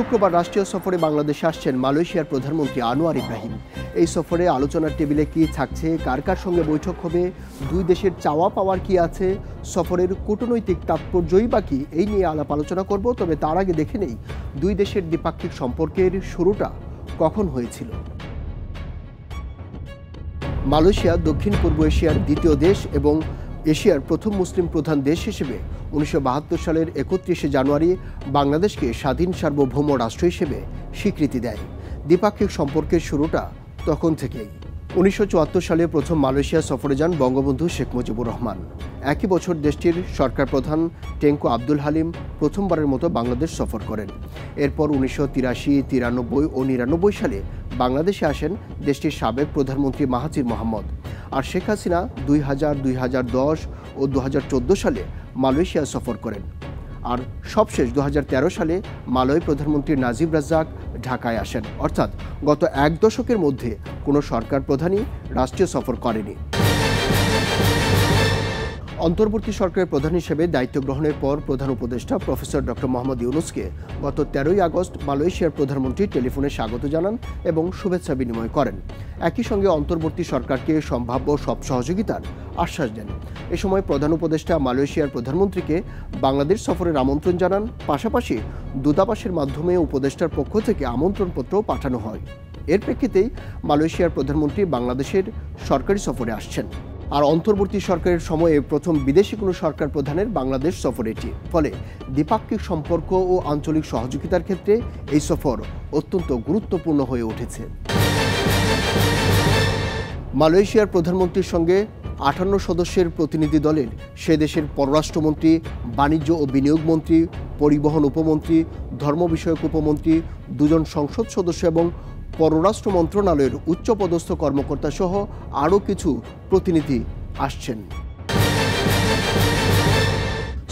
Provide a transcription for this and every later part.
শুক্রবার রাষ্ট্রীয় সফরে বাংলাদেশে আসছেন মালয়েশিয়ার প্রধানমন্ত্রী আনোয়ার ইব্রাহিম। এই সফরে আলোচনার টেবিলে কি থাকছে, কার কার সঙ্গে বৈঠক হবে, দুই দেশের চাওয়া পাওয়ার কি আছে, সফরের কূটনৈতিক তাৎপর্যই বা কি, এই নিয়ে আলাপ আলোচনা করব। তবে তার আগে দেখে নেই দুই দেশের দ্বিপাক্ষিক সম্পর্কের শুরুটা কখন হয়েছিল। মালয়েশিয়া দক্ষিণ পূর্ব এশিয়ার দ্বিতীয় দেশ এবং এশিয়ার প্রথম মুসলিম প্রধান দেশ হিসেবে 1972 সালের 31শে জানুয়ারি বাংলাদেশকে স্বাধীন সার্বভৌম রাষ্ট্র হিসেবে স্বীকৃতি দেয়। দ্বিপাক্ষিক সম্পর্কের শুরুটা তখন থেকেই। 1974 সালে প্রথম মালয়েশিয়া সফরে যান বঙ্গবন্ধু শেখ মুজিবুর রহমান। একই বছর দেশটির সরকার প্রধান টেঙ্কো আব্দুল হালিম প্রথমবারের মতো বাংলাদেশ সফর করেন। এরপর 1983, 93 ও 99 সালে বাংলাদেশে আসেন দেশটির সাবেক প্রধানমন্ত্রী মাহাথির মোহাম্মদ। আর শেখ হাসিনা 2000, 2010 ও 2014 সালে মালয়েশিয়া সফর করেন। আর সবশেষ 2013 সালে মালয় প্রধানমন্ত্রী নাজিব রাজ্জাক ঢাকায় আসেন। অর্থাৎ গত এক দশকের মধ্যে কোনো সরকার প্রধানই রাষ্ট্রীয় সফর করেনি। অন্তর্বর্তী সরকারের প্রধান হিসেবে দায়িত্ব গ্রহণের পর প্রধান উপদেষ্টা প্রফেসর ডক্টর মোহাম্মদ ইউনূসকে গত 13ই আগস্ট মালয়েশিয়ার প্রধানমন্ত্রী টেলিফোনে স্বাগত জানান এবং শুভেচ্ছা বিনিময় করেন। একই সঙ্গে অন্তর্বর্তী সরকারকে সম্ভাব্য সব সহযোগিতার আশ্বাস দেন। এ সময় প্রধান উপদেষ্টা মালয়েশিয়ার প্রধানমন্ত্রীকে বাংলাদেশ সফরের আমন্ত্রণ জানান। পাশাপাশি দূতাবাসের মাধ্যমে উপদেষ্টার পক্ষ থেকে আমন্ত্রণপত্রও পাঠানো হয়। এর প্রেক্ষিতেই মালয়েশিয়ার প্রধানমন্ত্রী বাংলাদেশের সরকারি সফরে আসছেন। আর অন্তর্বর্তী সরকারের সময়ে প্রথম বিদেশি কোনো সরকার প্রধানের বাংলাদেশ সফর এটি। ফলে দ্বিপাক্ষিক সম্পর্ক ও আঞ্চলিক সহযোগিতার ক্ষেত্রে এই সফর অত্যন্ত গুরুত্বপূর্ণ হয়ে উঠেছে। মালয়েশিয়ার প্রধানমন্ত্রীর সঙ্গে 58 সদস্যের প্রতিনিধি দলের সে দেশের পররাষ্ট্রমন্ত্রী, বাণিজ্য ও বিনিয়োগ মন্ত্রী, পরিবহন উপমন্ত্রী, ধর্ম বিষয়ক উপমন্ত্রী, 2 জন সংসদ সদস্য এবং পররাষ্ট্র মন্ত্রণালয়ের উচ্চপদস্থ কর্মকর্তা সহ আরও কিছু প্রতিনিধি আসছেন।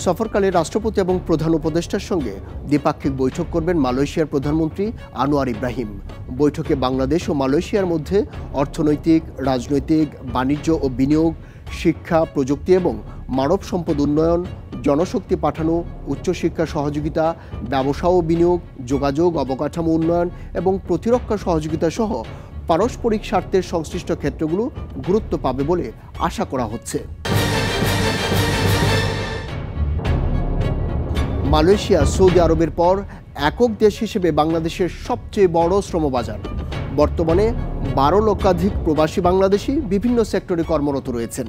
সফরকালে রাষ্ট্রপতি এবং প্রধান উপদেষ্টার সঙ্গে দ্বিপাক্ষিক বৈঠক করবেন মালয়েশিয়ার প্রধানমন্ত্রী আনোয়ার ইব্রাহিম। বৈঠকে বাংলাদেশ ও মালয়েশিয়ার মধ্যে অর্থনৈতিক, রাজনৈতিক, বাণিজ্য ও বিনিয়োগ, শিক্ষা, প্রযুক্তি এবং মানব সম্পদ উন্নয়ন, জনশক্তি পাঠানো, উচ্চশিক্ষা সহযোগিতা, ব্যবসা ও বিনিয়োগ, যোগাযোগ, অবকাঠামো উন্নয়ন এবং প্রতিরক্ষা সহযোগিতা সহ পারস্পরিক স্বার্থের সংশ্লিষ্ট ক্ষেত্রগুলো গুরুত্ব পাবে বলে আশা করা হচ্ছে। মালয়েশিয়া সৌদি আরবের পর একক দেশ হিসেবে বাংলাদেশের সবচেয়ে বড় শ্রমবাজার। বর্তমানে 12 লক্ষাধিক প্রবাসী বাংলাদেশি বিভিন্ন সেক্টরে কর্মরত রয়েছেন।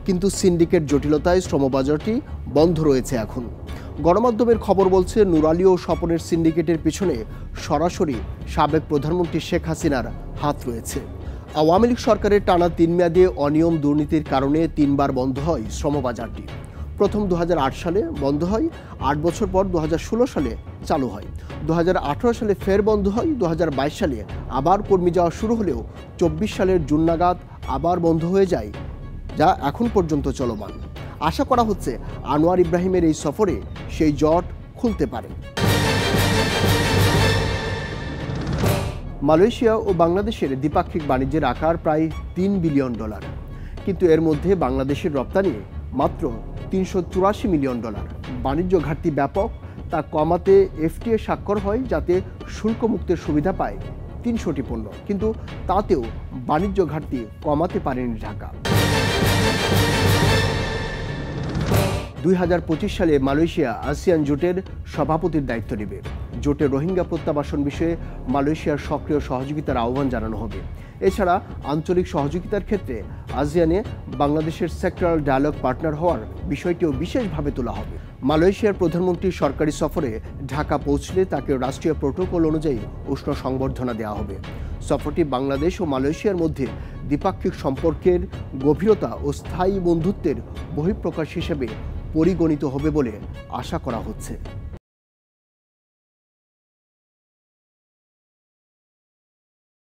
কিন্তু সিন্ডিকেট জটিলতায় শ্রমবাজারটি বন্ধ রয়েছে এখন। গণমাধ্যমের খবর বলছে নূর আলী ও স্বপনের সিন্ডিকেটের পিছনে সরাসরি সাবেক প্রধানমন্ত্রী শেখ হাসিনার হাত রয়েছে। আওয়ামী লীগ সরকারের টানা 3 মেয়াদে অনিয়ম দুর্নীতির কারণে 3 বার বন্ধ হয় শ্রমবাজারটি। প্রথম 2008 সালে বন্ধ হয়, 8 বছর পর 2016 সালে চালু হয়, 2018 সালে ফের বন্ধ হয়, 2022 সালে আবার কর্মী যাওয়া শুরু হলেও 24 সালের জুন নাগাদ আবার বন্ধ হয়ে যায়, যা এখন পর্যন্ত চলমান। আশা করা হচ্ছে আনোয়ার ইব্রাহিমের এই সফরে সেই জট খুলতে পারে। মালয়েশিয়া ও বাংলাদেশের দ্বিপাক্ষিক বাণিজ্যের আকার প্রায় $3 বিলিয়ন, কিন্তু এর মধ্যে বাংলাদেশের রপ্তানি মাত্র $384 মিলিয়ন। বাণিজ্য ঘাটতি ব্যাপক, তা কমাতে এফটিএ স্বাক্ষর হয় যাতে শুল্কমুক্তের সুবিধা পায় 300টি পণ্য, কিন্তু তাতেও বাণিজ্য ঘাটতি কমাতে পারেনি ঢাকা। 2025 সালে মালয়েশিয়া আসিয়ান জোটের সভাপতির দায়িত্ব নেবে। জোটে রোহিঙ্গা প্রত্যাবাসন বিষয়ে মালয়েশিয়ার সক্রিয় সহযোগিতার আহ্বান জানানো হবে। এছাড়া আঞ্চলিক সহযোগিতার ক্ষেত্রে আসিয়ানে বাংলাদেশের সেক্টরাল ডায়ালগ পার্টনার হওয়ার বিষয়টিও বিশেষভাবে তোলা হবে। মালয়েশিয়ার প্রধানমন্ত্রী সরকারি সফরে ঢাকা পৌঁছলে তাকে রাষ্ট্রীয় প্রোটোকল অনুযায়ী উষ্ণ সংবর্ধনা দেওয়া হবে। সফরটি বাংলাদেশ ও মালয়েশিয়ার মধ্যে দ্বিপাক্ষিক সম্পর্কের গভীরতা ও স্থায়ী বন্ধুত্বের বহিঃপ্রকাশ হিসেবে পরিগণিত হবে বলে আশা করা হচ্ছে।